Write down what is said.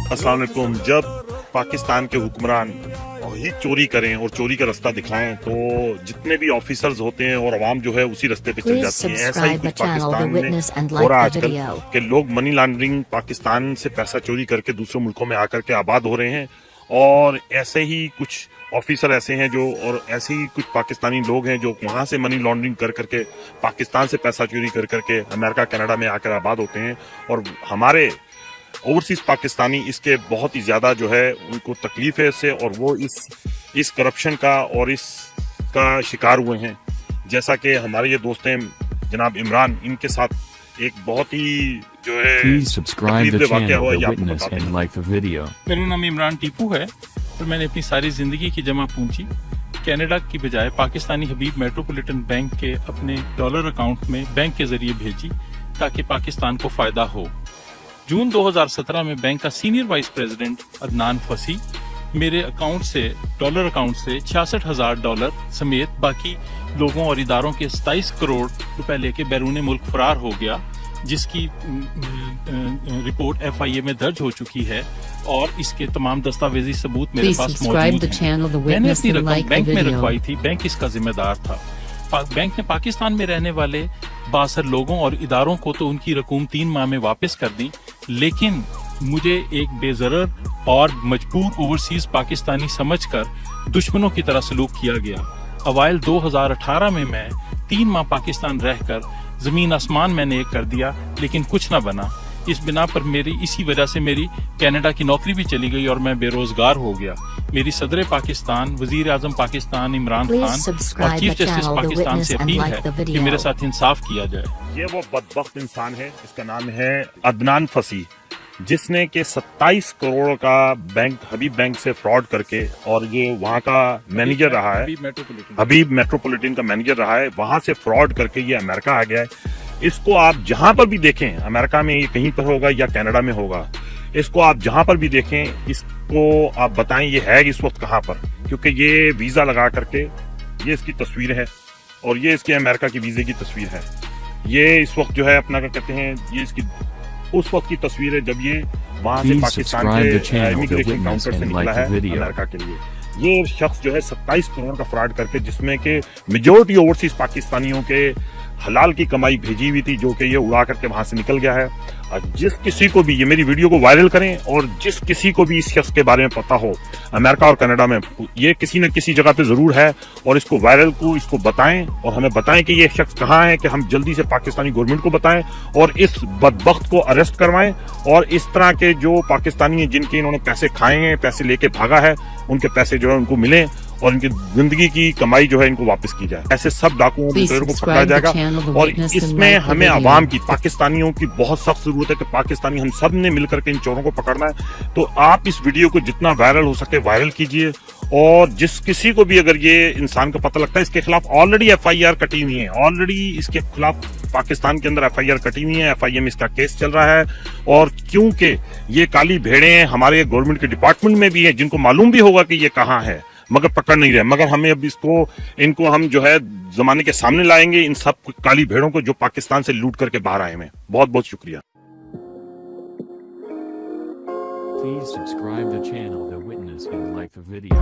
अस्सलाम वालेकुम। जब पाकिस्तान के हुक्मरान ही चोरी करें और चोरी का रास्ता दिखाएं तो जितने भी ऑफिसर्स होते हैं और आवाम जो है उसी रास्ते पे चल Please जाती है। ऐसा ही subscribe the कुछ channel, पाकिस्तान The में Witness, and हो like रहा है the आजकल video. कि लोग मनी लॉन्ड्रिंग पाकिस्तान से पैसा चोरी करके दूसरे मुल्कों में आकर के आबाद हो रहे हैं। और ऐसे ही कुछ ऑफिसर ऐसे हैं जो, और ऐसे ही कुछ पाकिस्तानी लोग हैं जो वहां से मनी लॉन्ड्रिंग कर करके पाकिस्तान से पैसा चोरी कर करके अमेरिका कनाडा में आकर आबाद होते हैं। और हमारे ओवरसीज पाकिस्तानी इसके बहुत ही ज्यादा जो है उनको तकलीफ है इससे, और वो इस करप्शन का और इसका शिकार हुए हैं। जैसा कि हमारे ये दोस्त हैं जनाब इमरान, इनके साथ एक बहुत ही जो है Please subscribe the तकलीफ वाक़या channel हुआ, The ये आपको Witness बताते and हैं। like the video. मेरा नाम इमरान टीपू है और मैंने अपनी सारी जिंदगी की जमा पूंजी कनाडा की बजाय पाकिस्तानी हबीब मेट्रोपॉलिटन बैंक के अपने डॉलर अकाउंट में बैंक के जरिए भेजी ताकि पाकिस्तान को फायदा हो। जून 2017 में बैंक का सीनियर वाइस प्रेसिडेंट अदनान फसी मेरे अकाउंट से, डॉलर अकाउंट से $66,000 समेत बाकी लोगों और इदारों के 27 करोड़ रुपए लेके बैरून मुल्क फरार हो गया, जिसकी रिपोर्ट FIA में दर्ज हो चुकी है और इसके तमाम दस्तावेजी सबूत मेरे Please पास subscribe मौजूद the हैं। channel, The मैंने Witness, अपनी and रकम like the बैंक में video. रखवाई थी, बैंक इसका जिम्मेदार था। बैंक ने पाकिस्तान में रहने वाले 62 लोगों और इदारों को तो उनकी रकूम 3 माह में वापस कर दी, लेकिन मुझे एक बेजरर और मजबूर ओवरसीज पाकिस्तानी समझकर दुश्मनों की तरह सलूक किया गया। अवाइल 2018 में मैं 3 माह पाकिस्तान रहकर जमीन आसमान मैंने एक कर दिया, लेकिन कुछ न बना। इस बिना पर इसी वजह से मेरी कनाडा की नौकरी भी चली गई और मैं बेरोजगार हो गया। मेरी सदर पाकिस्तान, वजीर आजम पाकिस्तान इमरान Please खान और subscribe chief the justice channel, The Pakistan Witness, से and अपील like है the कि video. मेरे साथ इंसाफ किया जाए। ये वो बदबख्त इंसान है, इसका नाम है अदनान फसी, जिसने के 27 करोड़ का बैंक हबीब बैंक से फ्रॉड करके, और ये वहाँ का मैनेजर रहा है, हबीब मेट्रोपॉलिटन का मैनेजर रहा है, वहां से फ्रॉड करके ये अमेरिका आ गया है। इसको आप जहां पर भी देखें, अमेरिका में ये कहीं पर होगा या कनाडा में होगा, इसको आप जहां पर भी देखें, इसको आप बताएं ये है इस वक्त कहां पर, क्योंकि ये वीजा लगा करके, ये इसकी तस्वीर है और ये इसके अमेरिका की वीजे की तस्वीर है। ये इस वक्त जो है अपना क्या कहते हैं, ये इसकी उस वक्त की तस्वीर है जब ये वहां से Please पाकिस्तान subscribe the के channel, The immigration Witness, counter से and निकला like है the video. अमेरिका के लिए। ये शख्स जो है 27 करोड़ का फ्रॉड करके, जिसमें के मेजोरिटी ओवरसीज पाकिस्तानियों के हलाल की कमाई भेजी हुई थी, जो कि ये उड़ा करके वहां से निकल गया है। और जिस किसी को भी, ये मेरी वीडियो को वायरल करें, और जिस किसी को भी इस शख्स के बारे में पता हो अमेरिका और कनाडा में, ये किसी न किसी जगह पे जरूर है, और इसको वायरल को इसको बताएं और हमें बताएं कि ये शख्स कहाँ है, कि हम जल्दी से पाकिस्तानी गवर्नमेंट को बताएं और इस बदबख्त को अरेस्ट करवाएं, और इस तरह के जो पाकिस्तानी हैं जिनके इन्होंने पैसे खाए हैं, पैसे लेके भागा है, उनके पैसे जो है उनको मिले और इनकी जिंदगी की कमाई जो है इनको वापस की जाए। ऐसे सब डाकुओं Please को पकड़ा subscribe the जाएगा। channel, The और Witness, and इसमें like the हमें video. आवाम की, पाकिस्तानियों की बहुत सख्त जरूरत है कि पाकिस्तानी हम सब ने मिलकर के इन चोरों को पकड़ना है। तो आप इस वीडियो को जितना वायरल हो सके वायरल कीजिए, और जिस किसी को भी अगर ये इंसान का पता लगता है, इसके खिलाफ ऑलरेडी FIR कटी हुई है, ऑलरेडी इसके खिलाफ पाकिस्तान के अंदर FIR कटी हुई है, FIA में इसका केस चल रहा है। और क्योंकि ये काली भेड़े हैं हमारे गवर्नमेंट के डिपार्टमेंट में भी है, जिनको मालूम भी होगा कि ये कहाँ है, मगर पकड़ नहीं रहे। मगर हमें अब इनको हम जो है जमाने के सामने लाएंगे, इन सब काली भेड़ों को जो पाकिस्तान से लूट करके बाहर आए हैं। बहुत बहुत शुक्रिया। Please subscribe the channel The Witness and like the video.